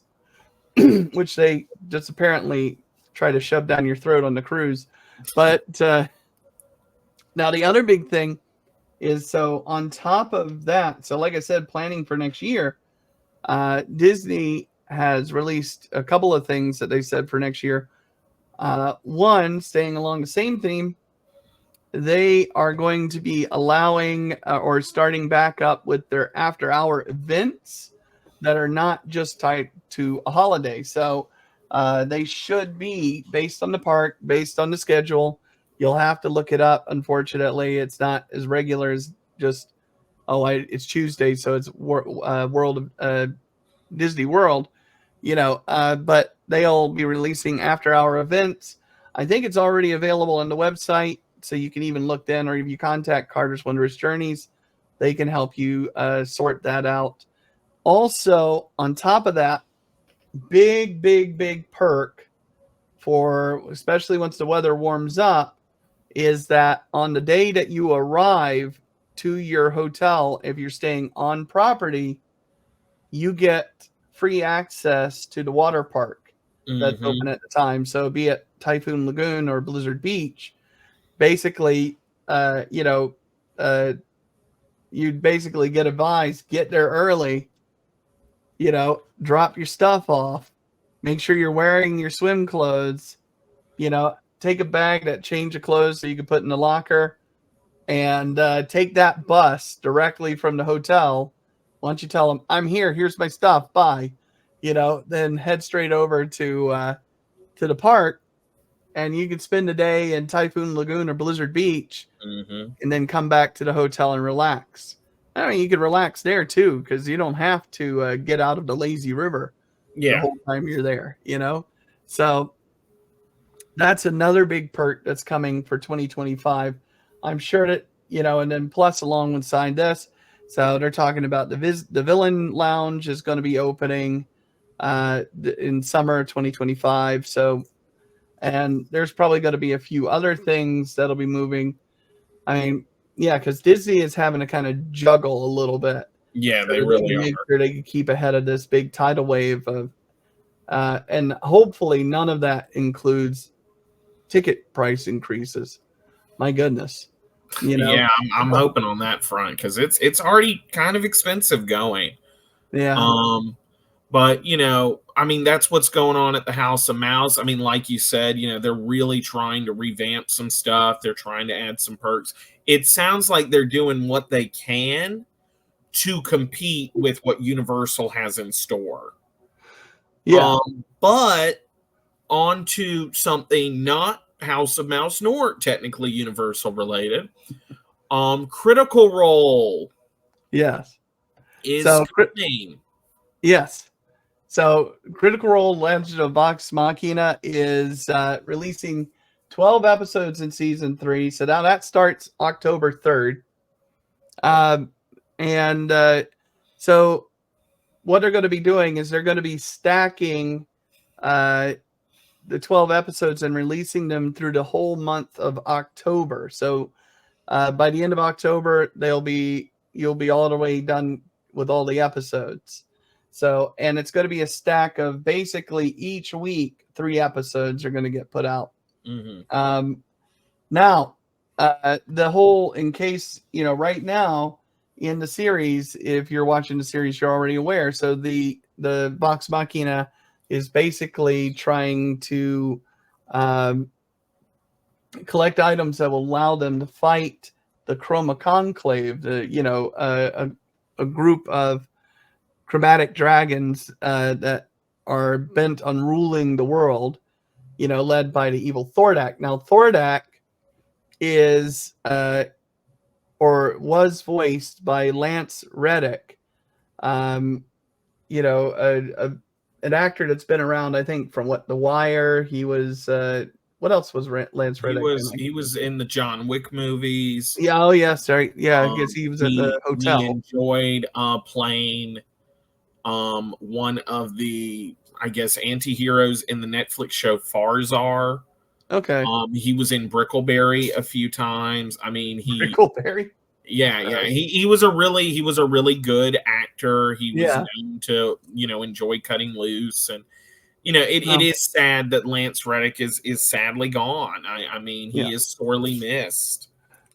which they just apparently try to shove down your throat on the cruise. But now the other big thing is, so on top of that, so like I said, planning for next year, Disney has released a couple of things that they said for next year. One, staying along the same theme, they are going to be allowing or starting back up with their after-hour events that are not just tied to a holiday. So they should be, based on the park, based on the schedule, You'll have to look it up. Unfortunately, it's not as regular as just it's Tuesday, so it's World of Disney World, but they'll be releasing after-hour events. I think it's already available on the website, so you can even look then, or if you contact Carters Wondrous Journeys, they can help you sort that out. Also, on top of that, big perk for especially once the weather warms up is that on the day that you arrive to your hotel, if you're staying on property, you get free access to the water park that's open at the time. So be it Typhoon Lagoon or Blizzard Beach, basically, you'd basically get advised, get there early, drop your stuff off, make sure you're wearing your swim clothes, take a bag that change of clothes so you can put in the locker, and take that bus directly from the hotel. Once you tell them, I'm here, here's my stuff, bye, then head straight over to the park, and you can spend the day in Typhoon Lagoon or Blizzard Beach, and then come back to the hotel and relax. I mean, you could relax there too, because you don't have to get out of the lazy river the whole time you're there, So that's another big perk that's coming for 2025. I'm sure that, and then plus alongside this, so they're talking about the Villain Lounge is going to be opening in summer 2025. So, and there's probably going to be a few other things that'll be moving. I mean, yeah, because Disney is having to kind of juggle a little bit. Yeah, they really make sure they can keep ahead of this big tidal wave of, and hopefully none of that includes ticket price increases. My goodness. Yeah, I'm hoping on that front, because it's already kind of expensive going. Yeah. But I mean, that's what's going on at the House of Mouse. I mean, like you said, they're really trying to revamp some stuff. They're trying to add some perks. It sounds like they're doing what they can to compete with what Universal has in store. Yeah. But on to something not House of Mouse nor technically Universal related. Critical Role. Yes. Is coming. Yes. So Critical Role Legend of Vox Machina is releasing 12 episodes in season 3. So now that starts October 3rd. So what they're going to be doing is they're going to be stacking the 12 episodes and releasing them through the whole month of October. So by the end of October, you'll be all the way done with all the episodes. So, and it's going to be a stack of basically each week, 3 episodes are going to get put out. Now, the whole, in case, right now in the series, if you're watching the series, you're already aware. So the Vox Machina is basically trying to collect items that will allow them to fight the Chroma Conclave, a group of chromatic dragons that are bent on ruling the world, led by the evil Thordak. Now, Thordak is or was voiced by Lance Reddick, an actor that's been around, I think, from The Wire. He was what else was Lance Reddick? He was in the John Wick movies. Yeah. Oh, yeah. Sorry. Yeah, because he was at the hotel. He enjoyed playing one of the, I guess, anti-heroes in the Netflix show Farzar. Okay. He was in Brickleberry a few times. I mean, Brickleberry. Yeah. He was a really good actor. He was known to, enjoy cutting loose, and it is sad that Lance Reddick is sadly gone. I mean, he is sorely missed.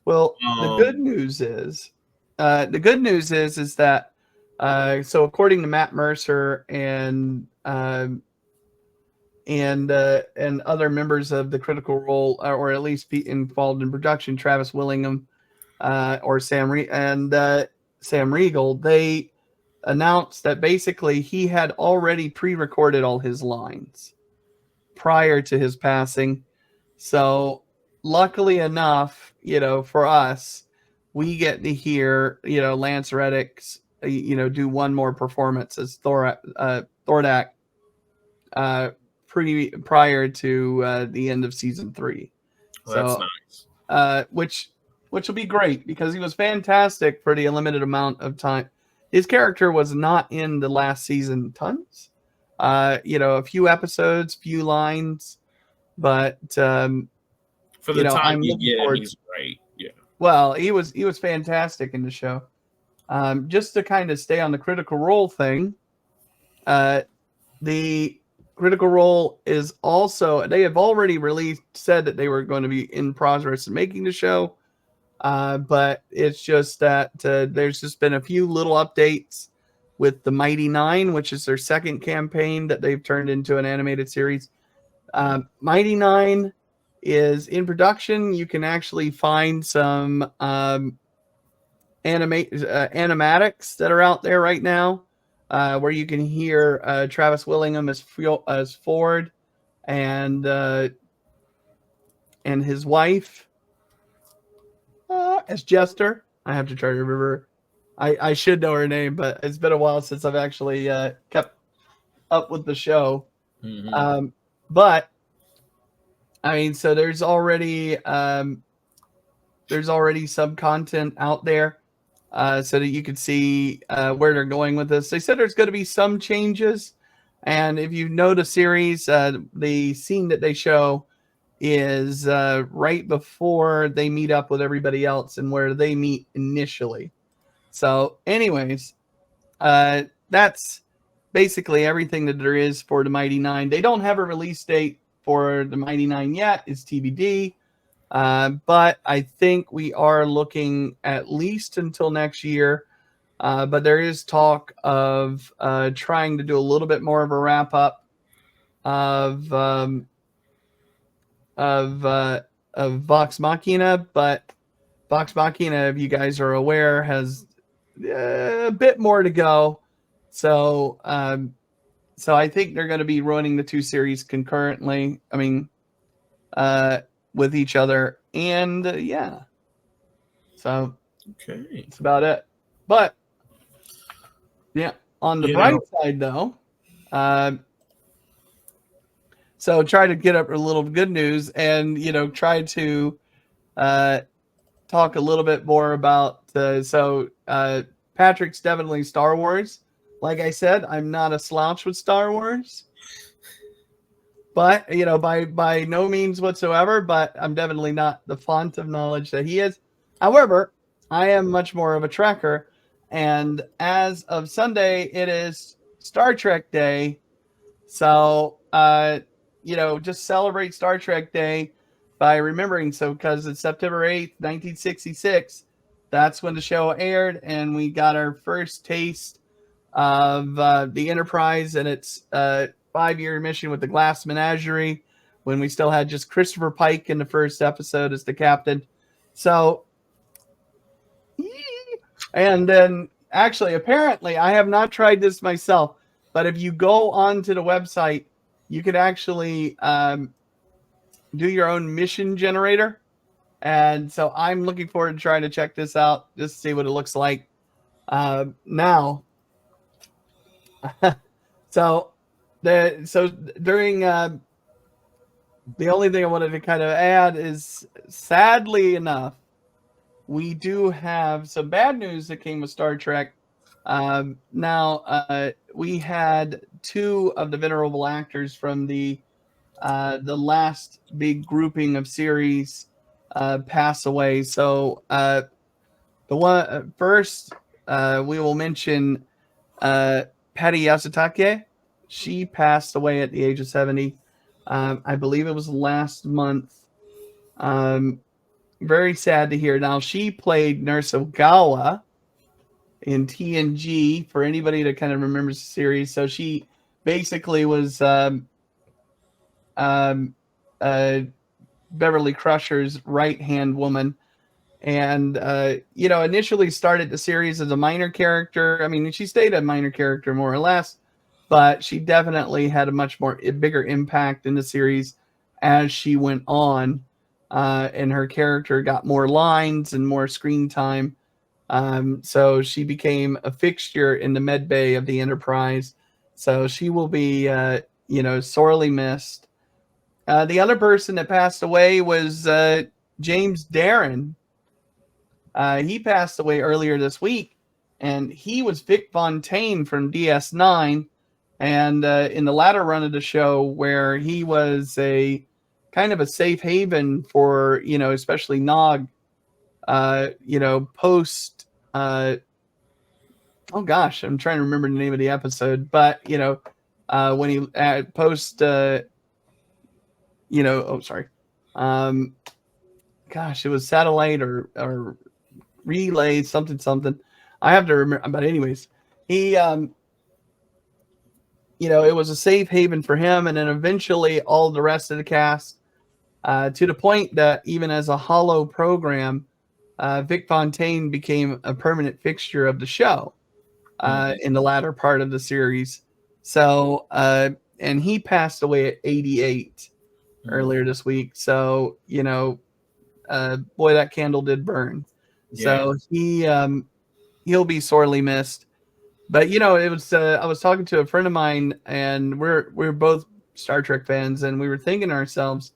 Well, the good news is that so according to Matt Mercer and other members of the Critical Role, or at least involved in production, Travis Willingham or Sam Riegel, they announced that basically he had already pre-recorded all his lines prior to his passing. So luckily enough, for us, we get to hear, Lance Reddick's, do one more performance as Thordak prior to the end of season 3. That's nice. Which will be great because he was fantastic for the limited amount of time. His character was not in the last season tons. A few episodes, few lines, but for the time you get him, he's great. Yeah. Well, he was fantastic in the show. Just to kind of stay on the Critical Role thing, the Critical Role is also, they have already said that they were going to be in progress of making the show, but it's just that there's just been a few little updates with the Mighty Nine, which is their second campaign that they've turned into an animated series. Mighty Nine is in production. You can actually find some animatics that are out there right now, where you can hear Travis Willingham as Ford and his wife as Jester. I have to try to remember. I should know her name, but it's been a while since I've actually kept up with the show. Mm-hmm. But I mean, so there's already some content out there, so that you can see where they're going with this. They said there's going to be some changes, and if you know the series, the scene that they show is right before they meet up with everybody else and where they meet initially. So, anyways, that's basically everything that there is for the Mighty Nine. They don't have a release date for the Mighty Nine yet. It's TBD. But I think we are looking at least until next year. But there is talk of trying to do a little bit more of a wrap up of Vox Machina. But Vox Machina, if you guys are aware, has a bit more to go. So I think they're going to be running the two series concurrently. I mean, with each other, and yeah. So okay, that's about it. But yeah, on the bright side, though, so try to get up a little good news, and try to talk a little bit more about. Patrick's definitely Star Wars. Like I said, I'm not a slouch with Star Wars. But, by no means whatsoever, but I'm definitely not the font of knowledge that he is. However, I am much more of a trekker. And as of Sunday, it is Star Trek Day. So, just celebrate Star Trek Day by remembering. So, because it's September 8th, 1966, that's when the show aired. And we got our first taste of the Enterprise and its 5-year mission with the Glass Menagerie, when we still had just Christopher Pike in the first episode as the captain. So, and then actually, apparently, I have not tried this myself, but if you go onto the website, you could actually do your own mission generator. And so I'm looking forward to trying to check this out, just to see what it looks like now. So during the only thing I wanted to kind of add is, sadly enough, we do have some bad news that came with Star Trek. Now we had 2 of the venerable actors from the last big grouping of series pass away. So the one first we will mention Patty Yasutake. She passed away at the age of 70. I believe it was last month. Very sad to hear. Now, she played Nurse Ogawa in TNG, for anybody that kind of remembers the series. So she basically was Beverly Crusher's right-hand woman. And, initially started the series as a minor character. I mean, she stayed a minor character more or less, but she definitely had a much bigger impact in the series as she went on. and her character got more lines and more screen time. So she became a fixture in the med bay of the Enterprise. So she will be, sorely missed. The other person that passed away was James Darren. He passed away earlier this week, and he was Vic Fontaine from DS9. And in the latter run of the show, where he was a kind of a safe haven for, especially Nog, post. Oh gosh, I'm trying to remember the name of the episode, but when he post, sorry, gosh, it was satellite or relay something. I have to remember, but anyways, he, it was a safe haven for him, and then eventually all the rest of the cast, to the point that even as a hollow program, Vic Fontaine became a permanent fixture of the show in the latter part of the series. So, and he passed away at 88 earlier this week. So, boy, that candle did burn. Yeah. So he'll be sorely missed. But it was I was talking to a friend of mine, and we're both Star Trek fans, and we were thinking to ourselves,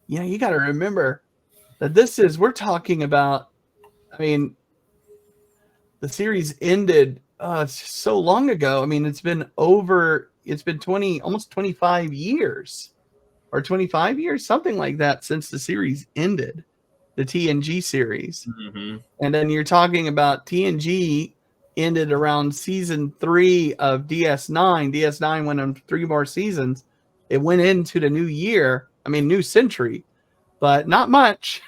you got to remember that we're talking about. I mean, the series ended so long ago. I mean, it's been 20, almost 25 years, or 25 years, something like that, since the series ended. The TNG series. Mm-hmm. And then you're talking about TNG ended around season 3 of DS9. DS9 went on 3 more seasons. It went into the new year. I mean, new century, but not much,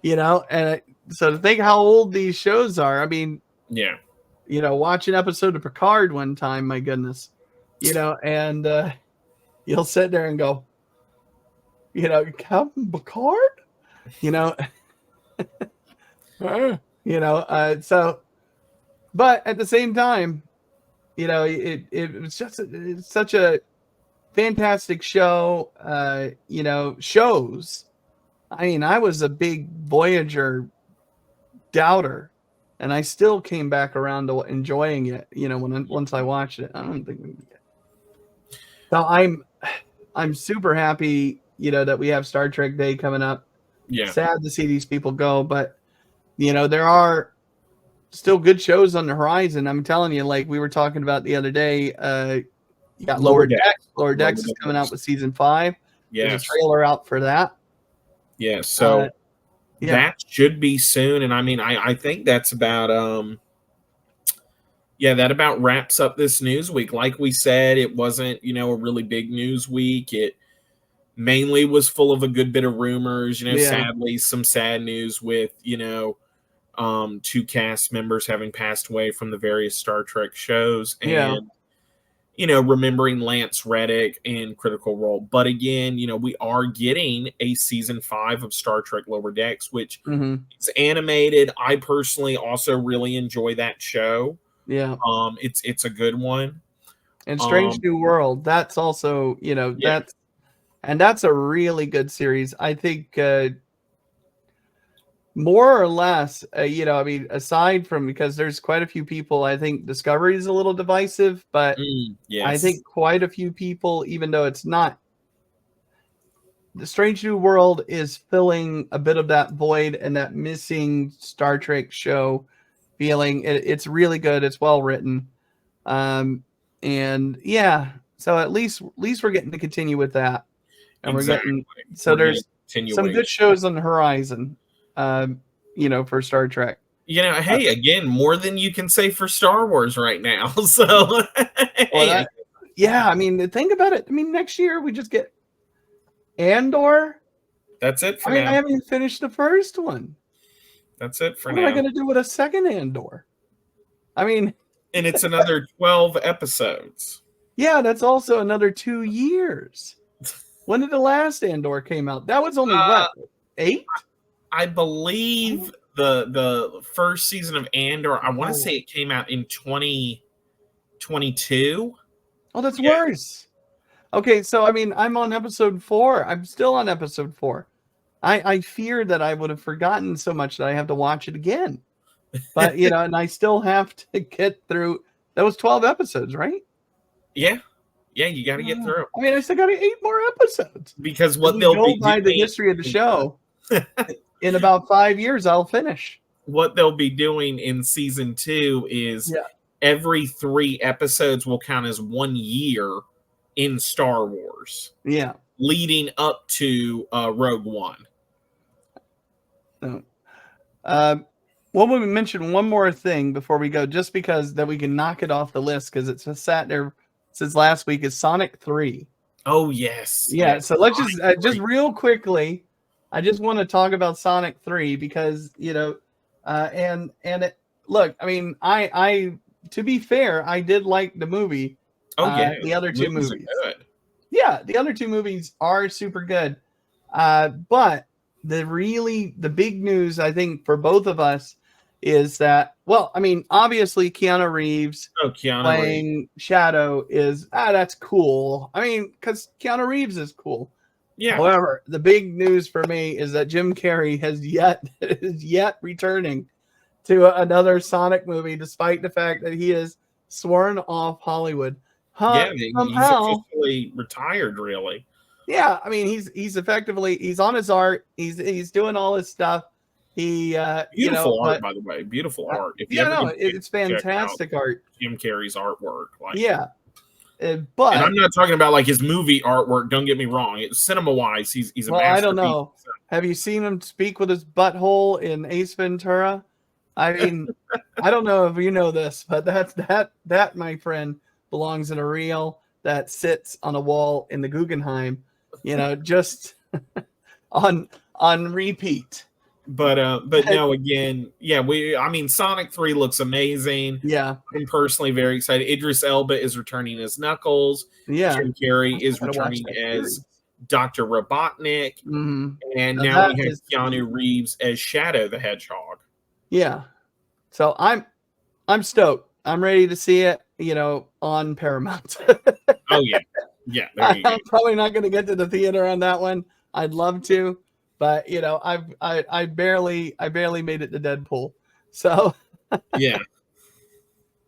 and so to think how old these shows are. I mean, yeah, watch an episode of Picard one time, my goodness, and you'll sit there and go, Captain Picard? So, but at the same time, it was just it's such a fantastic show. Shows. I mean, I was a big Voyager doubter, and I still came back around to enjoying it. Once I watched it, I don't think we. So I'm super happy, that we have Star Trek Day coming up. Yeah. Sad to see these people go, but there are still good shows on the horizon. I'm telling you, like we were talking about the other day, Lower Decks. Lower Decks is coming out with season 5. Yes. There's a trailer out for that. Yeah, so that should be soon. And I mean, I think that's about that about wraps up this news week. Like we said, it wasn't, a really big news week. It mainly was full of a good bit of rumors, sadly some sad news with, 2 cast members having passed away from the various Star Trek shows, and remembering Lance Reddick and Critical Role. But again, we are getting a season 5 of Star Trek Lower Decks, which is animated. I personally also really enjoy that show. Yeah. It's a good one. And Strange New World, that's also, that's a really good series. I think more or less, I mean, aside from, because there's quite a few people, I think Discovery is a little divisive, but I think quite a few people, even though it's not, the Strange New World is filling a bit of that void and that missing Star Trek show feeling. It's really good. It's well written. And so at least we're getting to continue with that. And we're getting, there's some good shows on the horizon. For Star Trek. Hey, again, more than you can say for Star Wars right now. So, I mean, think about it. I mean, next year we just get Andor. That's it for now. I haven't even finished the first one. That's it for now. What am I going to do with a second Andor? I mean, and it's another 12 episodes. Yeah, that's also another 2 years. When did the last Andor came out? That was only 8? I believe the first season of Andor, I want to say it came out in 2022. Oh, that's worse. Okay, so I mean, I'm on episode 4. I'm still on episode 4. I fear that I would have forgotten so much that I have to watch it again. But, you know, and I still have to get through. That was 12 episodes, right? Yeah. Yeah, you got to get through. I mean, I still got 8 more episodes. Because what they'll be by the history of the show, in about 5 years, I'll finish. What they'll be doing in season 2 is every 3 episodes will count as 1 year in Star Wars. Yeah. Leading up to Rogue One. Well, we mention one more thing before we go, just because that we can knock it off the list, because it's just sat there since last week, is Sonic 3. Oh, yes. Yeah, yes. So let's just real quickly, I just want to talk about Sonic 3 because, you know, and it, look, I mean, I to be fair, I did like the movie. Oh, yeah. The other 2 movies. Good. Yeah, the other 2 movies are super good. But the big news, I think, for both of us is that, well, I mean, obviously Keanu Reeves playing Shadow is, that's cool. I mean, because Keanu Reeves is cool. Yeah. However, the big news for me is that Jim Carrey is yet returning to another Sonic movie, despite the fact that he is sworn off Hollywood. Yeah, he's officially retired, really. Yeah, I mean, he's effectively, he's on his art. He's doing all his stuff. He beautiful art, by the way, beautiful art. If you it's fantastic art. Jim Carrey's artwork, but and I'm not talking about like his movie artwork. Don't get me wrong. Cinema wise, he's a masterpiece. I don't know. Have you seen him speak with his butthole in Ace Ventura? I mean, I don't know if you know this, but that my friend belongs in a reel that sits on a wall in the Guggenheim, you know, just on repeat. But no, again, I mean, Sonic 3 looks amazing. Yeah. I'm personally very excited. Idris Elba is returning as Knuckles. Yeah. Jim Carrey is returning as Dr. Robotnik. Mm-hmm. And now we have Keanu Reeves as Shadow the Hedgehog. Yeah. So I'm stoked. I'm ready to see it, you know, on Paramount. Oh, yeah. Yeah. I'm probably not going to get to the theater on that one. I'd love to. But, you know, I barely made it to Deadpool. So yeah.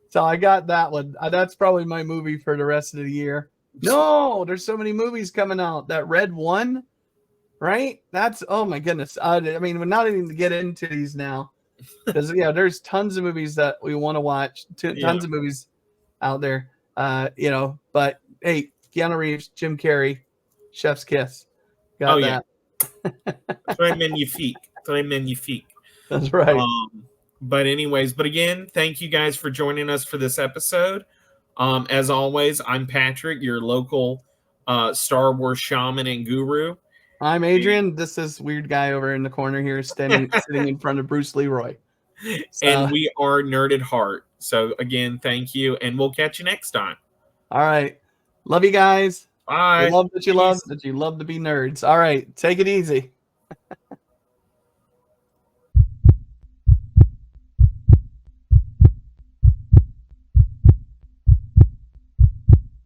So I got that one. That's probably my movie for the rest of the year. No, there's so many movies coming out. That Red One, right? That's, oh my goodness. I mean, we're not even to get into these now. Because there's tons of movies that we want to watch. Tons of movies out there. You know, but hey, Keanu Reeves, Jim Carrey, Chef's Kiss. Got that. Très magnifique. That's right. But again, thank you guys for joining us for this episode. As always, I'm Patrick, your local Star Wars shaman and guru. I'm Adrian. This is weird guy over in the corner here, sitting in front of Bruce Leroy. So, and we are Nerd at Heart. So again, thank you, and we'll catch you next time. All right. Love you guys. Bye. We love that you love to be nerds. All right. Take it easy.